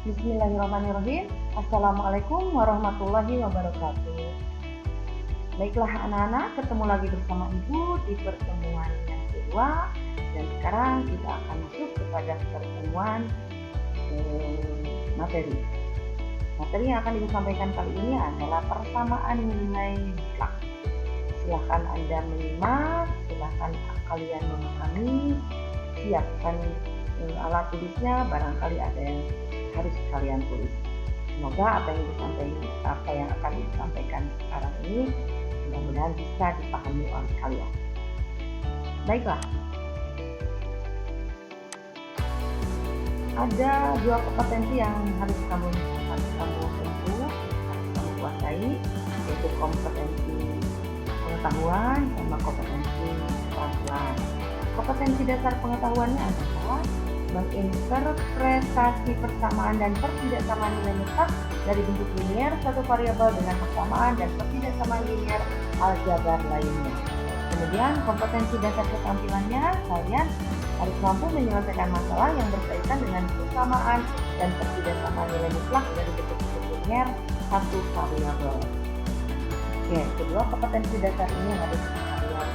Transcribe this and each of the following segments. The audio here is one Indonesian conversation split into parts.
Bismillahirrahmanirrahim. Assalamualaikum warahmatullahi wabarakatuh. Baiklah anak-anak, ketemu lagi bersama Ibu di pertemuan yang kedua. Dan sekarang kita akan masuk kepada pertemuan materi. Materi yang akan Ibu sampaikan kali ini adalah persamaan nilai mutlak. Silahkan Anda menyimak, silahkan kalian memahami, siapkan alat tulisnya, barangkali ada yang harus kalian tulis. Semoga apa yang akan disampaikan sekarang ini mudah-mudahan bisa dipahami oleh kalian. Baiklah, ada dua kompetensi yang harus kamu tempuh, harus kamu kuasai, yaitu kompetensi pengetahuan sama kompetensi keterampilan. Kompetensi dasar pengetahuannya adalah menginterpretasi persamaan dan pertidaksamaan nilai mutlak dari bentuk linier satu variabel dengan persamaan dan pertidaksamaan linier aljabar lainnya. Kemudian kompetensi dasar keterampilannya, kalian harus mampu menyelesaikan masalah yang berkaitan dengan persamaan dan pertidaksamaan nilai mutlak dari bentuk linier satu variabel. Oke, kedua kompetensi dasar ini harus kalian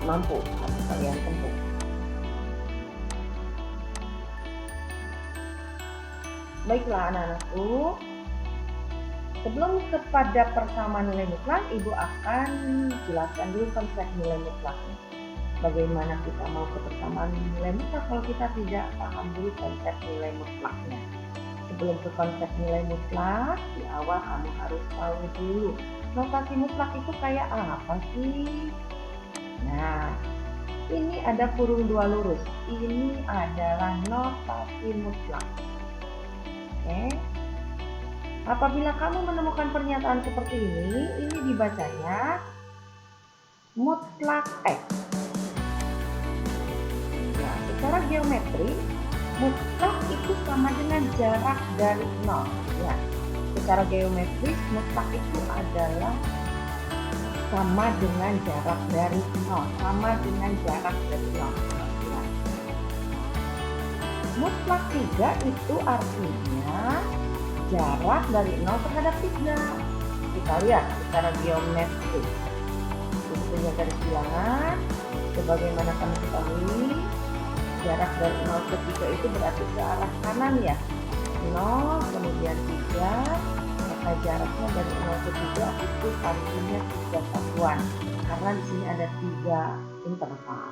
mampu, harus kalian tempuh. Baiklah anak-anakku, sebelum kepada persamaan nilai mutlak, Ibu akan jelaskan dulu konsep nilai mutlak. Bagaimana kita mau ke persamaan nilai mutlak kalau kita tidak paham dulu konsep nilai mutlaknya. Sebelum ke konsep nilai mutlak, di awal kamu harus tahu dulu notasi mutlak itu kayak apa sih? Nah, ini ada kurung dua lurus. Ini adalah notasi mutlak. Oke. Apabila kamu menemukan pernyataan seperti ini dibacanya mutlak X. Nah, secara geometri, mutlak itu sama dengan jarak dari 0. Ya, secara geometris, mutlak itu adalah sama dengan jarak dari 0. Sama dengan jarak dari 0. Ya. Mutlak 3 itu artinya jarak dari 0 terhadap 3. Kita lihat secara geometris. Ini punya garis bilangan. Sebagaimana kami ketahui, jarak dari 0 ke 3 itu berarti ke arah kanan ya. 0 kemudian 3, maka jaraknya dari 0 ke 3 itu artinya 3 satuan. Karena di sini ada 3 interval.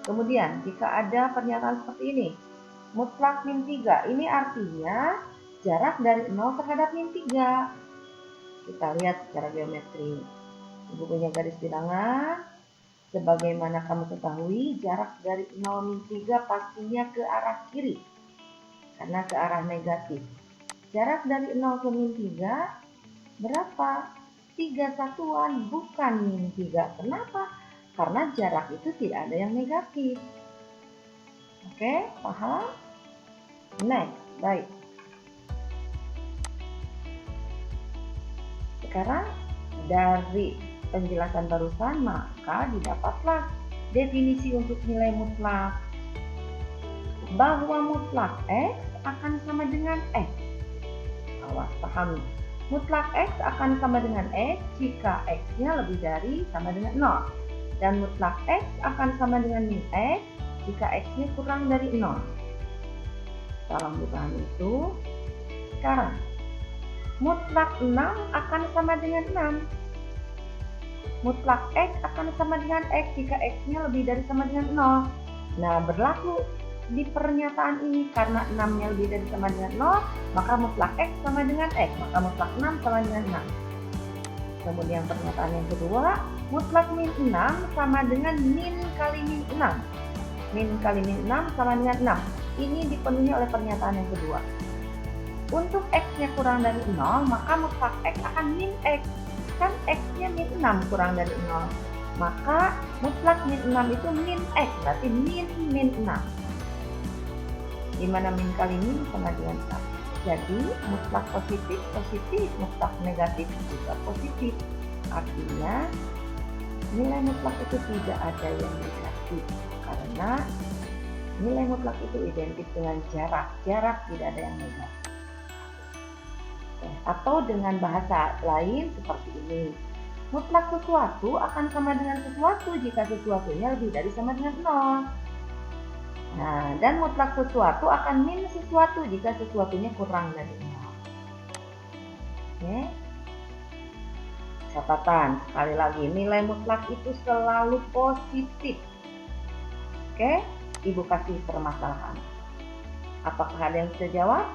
Kemudian jika ada pernyataan seperti ini, mutlak min 3, ini artinya jarak dari 0 terhadap min 3. Kita lihat secara geometri. Ibu punya garis bilangan. Sebagaimana kamu ketahui, jarak dari 0 min 3 pastinya ke arah kiri. Karena ke arah negatif. Jarak dari 0 ke min 3 berapa? 3 satuan, bukan min 3. Kenapa? Karena jarak itu tidak ada yang negatif. Oke, paham? Next, baik. Sekarang dari penjelasan barusan maka didapatlah definisi untuk nilai mutlak. Bahwa mutlak X akan sama dengan X. Awas, pahami. Mutlak X akan sama dengan X jika X-nya lebih dari sama dengan 0. Dan mutlak X akan sama dengan min X jika X-nya kurang dari 0. Salam dipahami itu. Sekarang, mutlak 6 akan sama dengan 6. Mutlak X akan sama dengan X jika X-nya lebih dari sama dengan 0. Nah, berlaku di pernyataan ini karena 6-nya lebih dari sama dengan 0, maka mutlak X sama dengan X, maka mutlak 6 sama dengan 6. Kemudian pernyataan yang kedua, mutlak min 6 sama dengan min kali min 6. Min kali min 6 sama dengan 6. Ini dipenuhi oleh pernyataan yang kedua. Untuk X-nya kurang dari 0, maka mutlak X akan min X. Kan X-nya min 6 kurang dari 0. Maka mutlak min 6 itu min X, berarti min 6. Dimana min kali min sama dengan 1. Jadi mutlak positif, mutlak negatif juga positif. Artinya nilai mutlak itu tidak ada yang negatif, karena nilai mutlak itu identik dengan jarak. Jarak tidak ada yang negatif. Atau dengan bahasa lain seperti ini, mutlak sesuatu akan sama dengan sesuatu jika sesuatunya lebih dari sama dengan 0. Nah, dan mutlak sesuatu akan min sesuatu jika sesuatunya kurang dari 0. Oke. Catatan, sekali lagi, nilai mutlak itu selalu positif. Oke, Ibu kasih permasalahan. Apakah ada yang bisa jawab?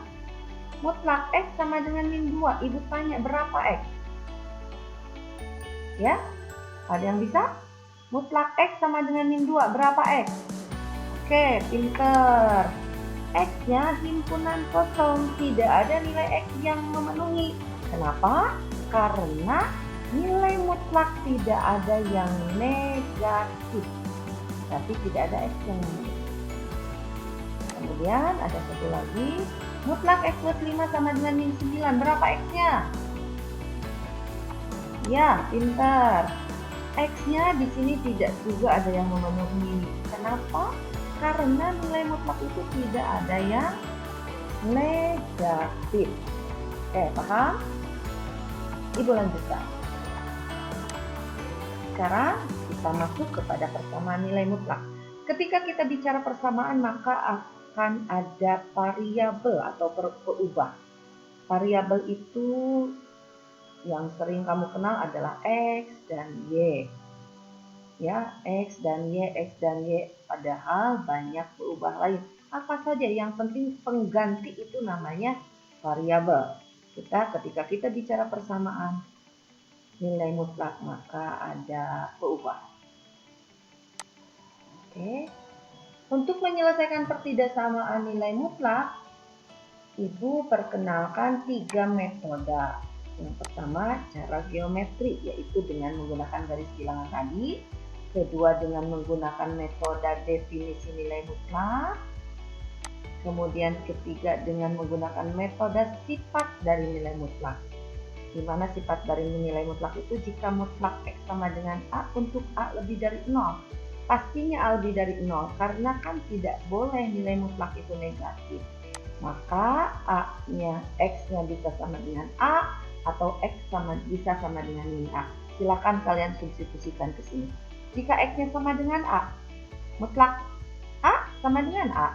Mutlak X sama dengan min 2. Ibu tanya berapa X? Ya, ada yang bisa? Mutlak X sama dengan min 2. Berapa X? Oke, pinter. X-nya himpunan kosong. Tidak ada nilai X yang memenuhi. Kenapa? Karena nilai mutlak tidak ada yang negatif. Tapi tidak ada X yang memenuhi. Kemudian ada satu lagi. Mutlak X plus 5 sama dengan min 9. Berapa X-nya? Ya, pintar. X-nya di sini tidak juga ada yang memenuhi. Kenapa? Karena nilai mutlak itu tidak ada yang negatif. Oke, paham? Ibu lanjutkan. Sekarang kita masuk kepada persamaan nilai mutlak. Ketika kita bicara persamaan, maka akan ada variabel atau peubah. Variabel itu yang sering kamu kenal adalah X dan Y. Ya, X dan Y, padahal banyak peubah lain. Apa saja, yang penting pengganti itu namanya variabel. Ketika kita bicara persamaan nilai mutlak, maka ada peubah. Oke. Untuk menyelesaikan pertidaksamaan nilai mutlak, Ibu perkenalkan 3 metode. Yang pertama, cara geometri, yaitu dengan menggunakan garis bilangan tadi. Kedua, dengan menggunakan metode definisi nilai mutlak. Kemudian ketiga, dengan menggunakan metode sifat dari nilai mutlak. Di mana sifat dari nilai mutlak itu jika mutlak X sama dengan A untuk A lebih dari 0. Pastinya A lebih dari 0, karena kan tidak boleh nilai mutlak itu negatif. Maka A-nya, X-nya bisa sama dengan A, atau X bisa sama dengan min A. Silakan kalian substitusikan ke sini. Jika X-nya sama dengan A, mutlak A sama dengan A.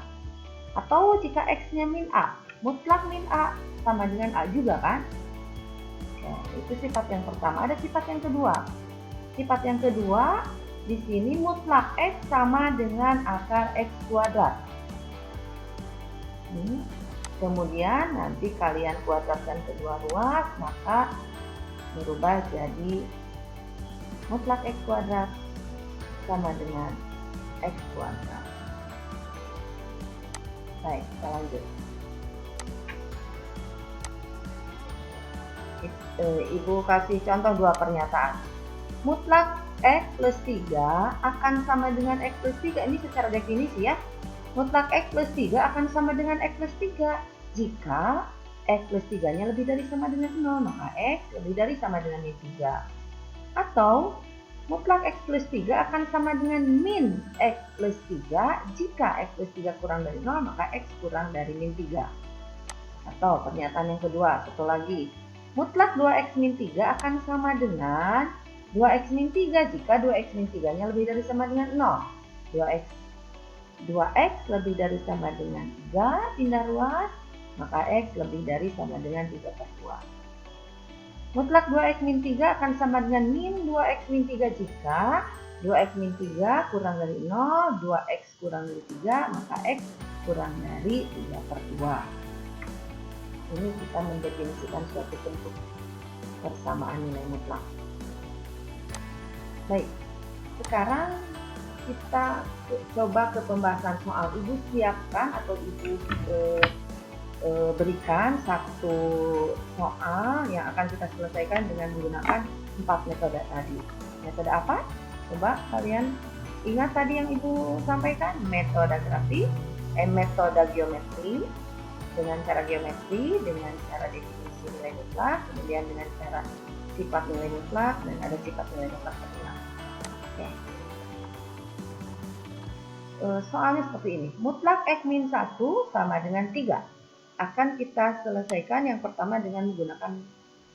Atau jika X-nya min A, mutlak min A sama dengan A juga kan? Oke, itu sifat yang pertama. Ada sifat yang kedua. Sifat yang kedua, di sini mutlak X sama dengan akar X kuadrat. Kemudian nanti kalian kuadratkan kedua ruas, maka berubah jadi mutlak X kuadrat sama dengan X kuadrat. Baik, kita lanjut. Ibu kasih contoh 2 pernyataan. Mutlak X plus 3 akan sama dengan X plus 3. Ini secara definisi ya. Mutlak X plus 3 akan sama dengan X plus 3. Jika X plus 3-nya lebih dari sama dengan 0, maka X lebih dari sama dengan min 3. Atau mutlak X plus 3 akan sama dengan min X plus 3. Jika X plus 3 kurang dari 0, maka X kurang dari min 3. Atau pernyataan yang kedua, satu lagi. Mutlak 2X min 3 akan sama dengan 2X min 3 jika 2X min 3-nya lebih dari sama dengan 0. 2X lebih dari sama dengan 3, pindah ruas, maka X lebih dari sama dengan 3 per 2. Mutlak 2X min 3 akan sama dengan min 2X min 3 jika 2X min 3 kurang dari 0, 2X kurang dari 3, maka X kurang dari 3 per 2. Ini kita mendefinisikan suatu bentuk persamaan nilai mutlak. Baik, sekarang kita coba ke pembahasan soal. Ibu siapkan atau Ibu berikan satu soal yang akan kita selesaikan dengan menggunakan 4 metode tadi. Metode apa? Coba kalian ingat tadi yang Ibu sampaikan, metode grafik, metode geometri, dengan cara geometri, dengan cara definisi nilai mutlak, kemudian dengan cara sifat nilai mutlak, dan ada sifat nilai mutlak tertulang. Oke. Soalnya seperti ini, mutlak X min 1 sama dengan 3. Akan kita selesaikan yang pertama dengan menggunakan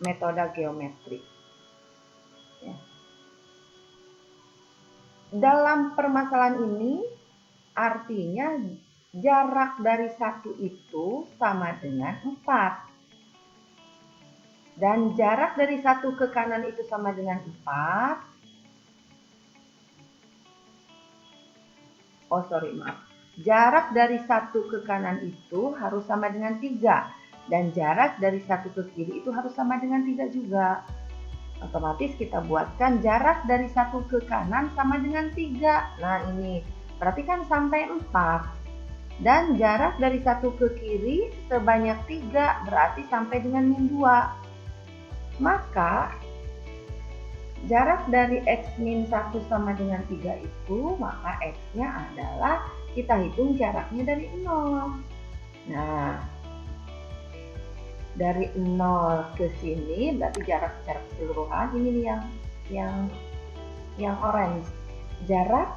metode geometri. Ya. Dalam permasalahan ini, artinya jarak dari 1 itu sama dengan 4. Dan jarak dari 1 ke kanan itu sama dengan 4. Jarak dari 1 ke kanan itu harus sama dengan 3. Dan jarak dari 1 ke kiri itu harus sama dengan 3 juga. Otomatis kita buatkan jarak dari 1 ke kanan sama dengan 3. Nah ini, berarti kan sampai 4. Dan jarak dari 1 ke kiri sebanyak 3, berarti sampai dengan min 2. Maka jarak dari X min 1 sama dengan 3 itu, maka X-nya adalah, kita hitung jaraknya dari 0. Nah, dari 0 ke sini, berarti jarak secara keseluruhan, ini nih yang orange. Jarak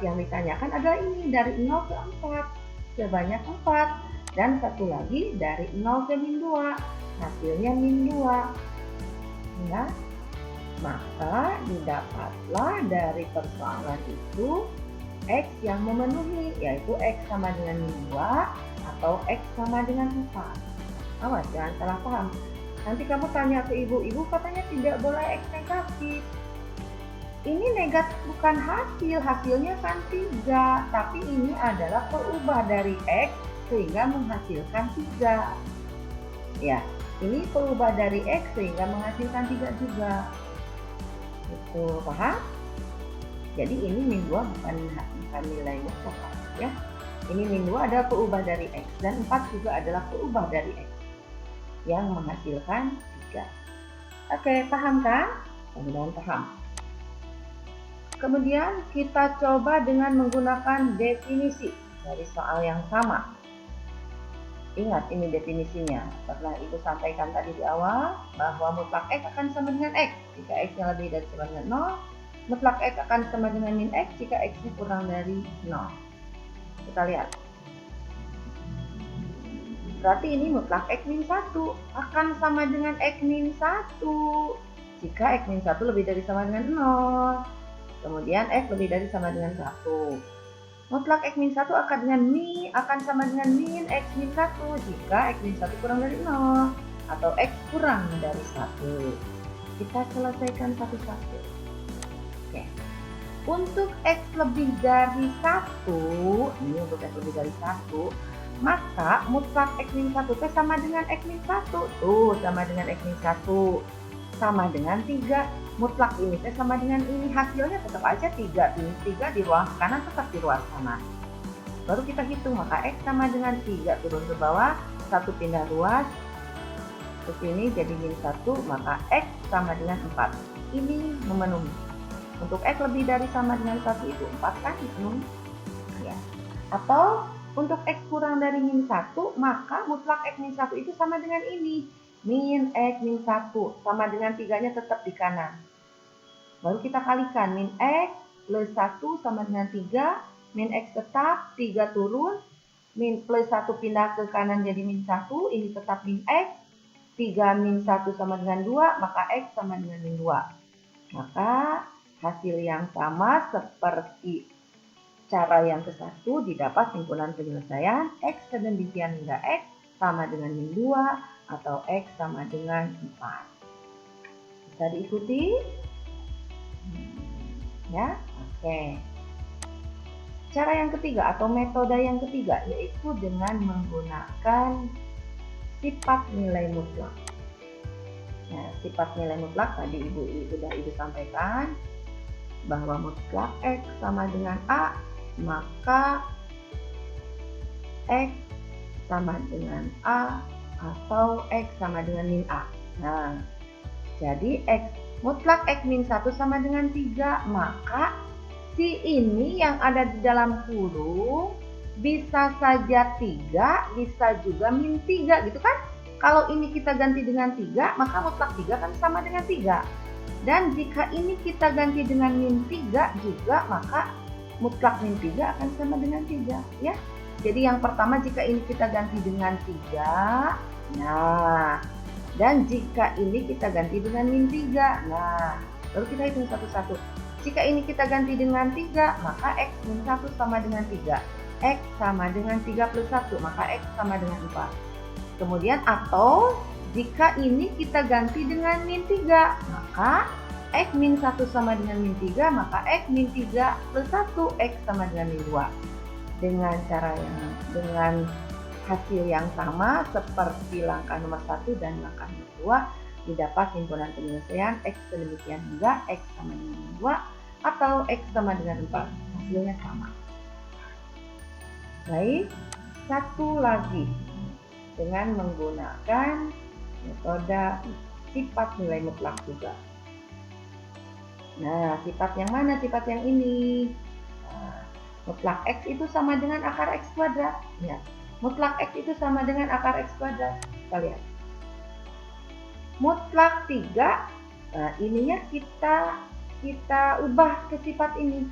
yang ditanyakan adalah ini, dari 0 ke 4, sebanyak 4. Dan satu lagi, dari 0 ke min 2, hasilnya min 2. Ya. Maka didapatlah dari persoalan itu X yang memenuhi, yaitu X sama dengan min 2 atau X sama dengan 4. Awas jangan salah paham. Nanti kamu tanya ke ibu katanya tidak boleh X negatif. Ini negatif bukan hasil, hasilnya kan 3, tapi ini adalah perubah dari X sehingga menghasilkan 3. Ya, ini perubah dari X sehingga menghasilkan 3 juga. Itu paham? Jadi ini min 2 bukan nilai mutlak ya. Ini min 2 adalah perubah dari X, dan 4 juga adalah perubah dari X yang menghasilkan 3. Oke, paham kan? Mudah-mudahan paham. Kemudian kita coba dengan menggunakan definisi dari soal yang sama. Ingat ini definisinya, pernah Ibu sampaikan tadi di awal bahwa mutlak X akan sama dengan X jika X-nya lebih dari sama dengan 0. Mutlak X akan sama dengan min X jika X-nya kurang dari 0. Kita lihat. Berarti ini mutlak X min 1 akan sama dengan X min 1 jika X min 1 lebih dari sama dengan 0. Kemudian X lebih dari sama dengan 1. Mutlak X min 1 akan sama dengan min X min 1 jika X min 1 kurang dari 0 atau X kurang dari 1. Kita selesaikan satu-satu. Oke. Untuk X lebih dari 1, ini untuk X lebih dari 1, maka mutlak X min 1 sama dengan X min 1. Tuh, sama dengan X min 1. Sama dengan 3. Mutlak ini sama dengan ini, hasilnya tetap aja 3 di ruang kanan tetap di ruang kanan. Baru kita hitung, maka X sama dengan 3 turun ke bawah, 1 pindah ruas ke sini jadi min 1, maka X sama dengan 4. Ini memenuhi. Untuk X lebih dari sama dengan 1 itu 4 kan dipenuhi. Ya. Atau untuk X kurang dari min 1, maka mutlak X min 1 itu sama dengan ini. Min X min 1 sama dengan 3-nya tetap di kanan. Baru kita kalikan, min X plus 1 sama dengan 3, min X tetap, 3 turun, min plus 1 pindah ke kanan jadi min 1, ini tetap min X, 3 min 1 sama dengan 2, maka X sama dengan min 2. Maka hasil yang sama seperti cara yang ke-1 didapat simpulan penyelesaian X sedemikian hingga X sama dengan min 2 atau X sama dengan 4. Bisa diikuti? Ya, oke. Cara yang ketiga atau metode yang ketiga yaitu dengan menggunakan sifat nilai mutlak. Nah, sifat nilai mutlak tadi sudah Ibu sampaikan bahwa mutlak X sama dengan A, maka X sama dengan A atau X sama dengan min A. Nah, jadi mutlak X min 1 sama dengan 3, maka si ini yang ada di dalam kurung bisa saja 3, bisa juga min 3 gitu kan. Kalau ini kita ganti dengan 3, maka mutlak 3 kan sama dengan 3. Dan jika ini kita ganti dengan min 3 juga, maka mutlak min 3 akan sama dengan 3 ya. Jadi yang pertama jika ini kita ganti dengan 3, nah, dan jika ini kita ganti dengan min 3, nah, lalu kita hitung satu-satu. Jika ini kita ganti dengan 3, maka X min 1 sama dengan 3. X sama dengan 3 plus 1, maka X sama dengan 4. Kemudian atau jika ini kita ganti dengan min 3, maka X min 1 sama dengan min 3, maka X min 3 plus 1, X sama dengan min 2. Dengan hasil yang sama seperti langkah nomor 1 dan langkah nomor 2, didapat himpunan penyelesaian X sedemikian hingga X sama dengan 2 atau X sama dengan 4. Hasilnya sama. Baik, satu lagi dengan menggunakan metode sifat nilai mutlak juga. Nah, sifat yang mana? Sifat yang ini. Mutlak X itu sama dengan akar X kuadrat. Ya. Mutlak X itu sama dengan akar X kuadrat. Kita lihat. Mutlak 3, nah ininya kita ubah ke sifat ini.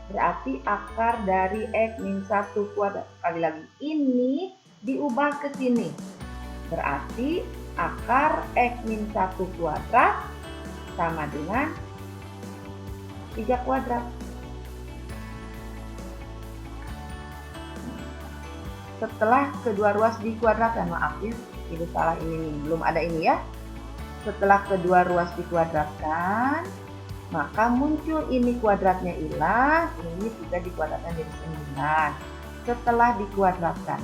Berarti akar dari X min 1 kuadrat. Sekali lagi, ini diubah ke sini. Berarti akar X min 1 kuadrat sama dengan 3 kuadrat. Setelah kedua ruas dikuadratkan, maaf ya, ini salah ini, belum ada ini ya. Setelah kedua ruas dikuadratkan, maka muncul ini kuadratnya hilang, ini juga dikuadratkan jadi 9. Setelah dikuadratkan,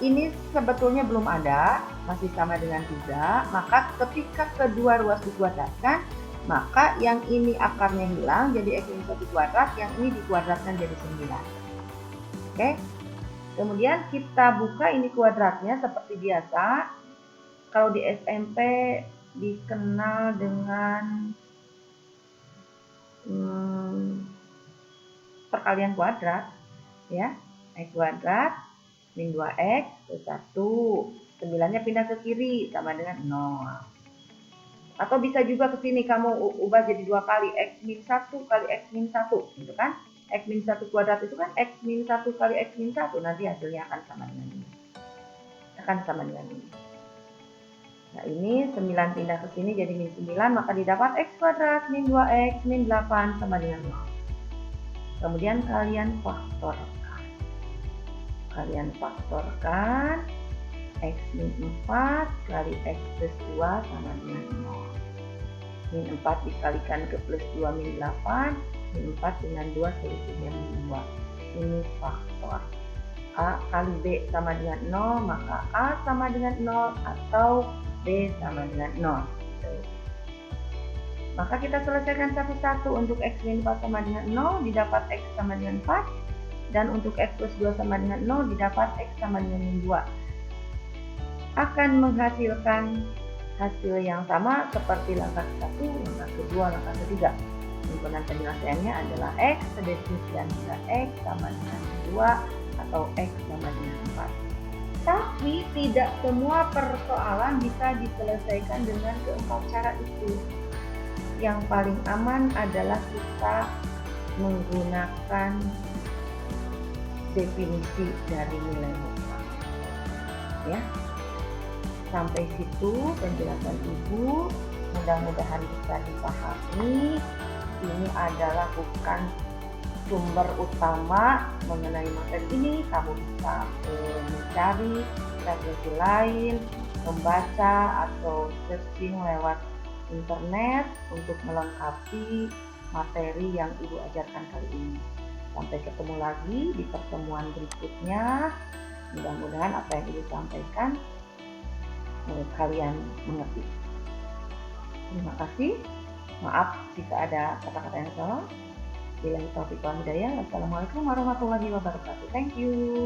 ini sebetulnya belum ada, masih sama dengan 3, maka ketika kedua ruas dikuadratkan, maka yang ini akarnya hilang jadi X min 1 kuadrat, yang ini dikuadratkan jadi 9. Oke. Kemudian kita buka ini kuadratnya seperti biasa. Kalau di SMP dikenal dengan perkalian kuadrat, ya. X kuadrat min 2X plus 1. 9-nya pindah ke kiri sama dengan 0. Atau bisa juga ke sini kamu ubah jadi 2 kali X min 1 kali X min 1, gitu kan? X min 1 kuadrat itu kan X min 1 kali X min 1, nanti hasilnya akan sama dengan ini. Akan sama dengan ini. Nah ini 9 pindah ke sini jadi min 9, maka didapat X kuadrat min 2X min 8 sama dengan 0. Kemudian kalian faktorkan. X min 4 kali X plus 2 sama dengan 0. Min 4 dikalikan ke plus 2 min 8, min 4 dengan 2 selisihnya min 2. Ini faktor. A kali B sama dengan 0, maka A sama dengan 0 atau B sama dengan 0. Maka kita selesaikan satu-satu. Untuk X min 4 sama dengan 0 didapat X sama dengan 4, dan untuk X plus 2 sama dengan 0 didapat X sama dengan min 2. Akan menghasilkan hasil yang sama seperti langkah 1, langkah kedua, langkah ketiga. Himpunan penyelesaiannya adalah X sedemikian hingga X sama dengan 2 atau X sama dengan 4. Tapi tidak semua persoalan bisa diselesaikan dengan keempat cara itu. Yang paling aman adalah kita menggunakan definisi dari nilai mutlak. Ya. Sampai situ penjelasan Ibu, mudah-mudahan bisa dipahami. Ini adalah bukan sumber utama mengenai materi ini. Kamu bisa mencari referensi lain, membaca atau searching lewat internet untuk melengkapi materi yang Ibu ajarkan kali ini. Sampai ketemu lagi di pertemuan berikutnya. Mudah-mudahan apa yang Ibu sampaikan kalian mengerti. Terima kasih. Maaf jika ada kata-kata yang salah. Billahi taufiq wal hidayah. Wassalamualaikum warahmatullahi wabarakatuh. Thank you.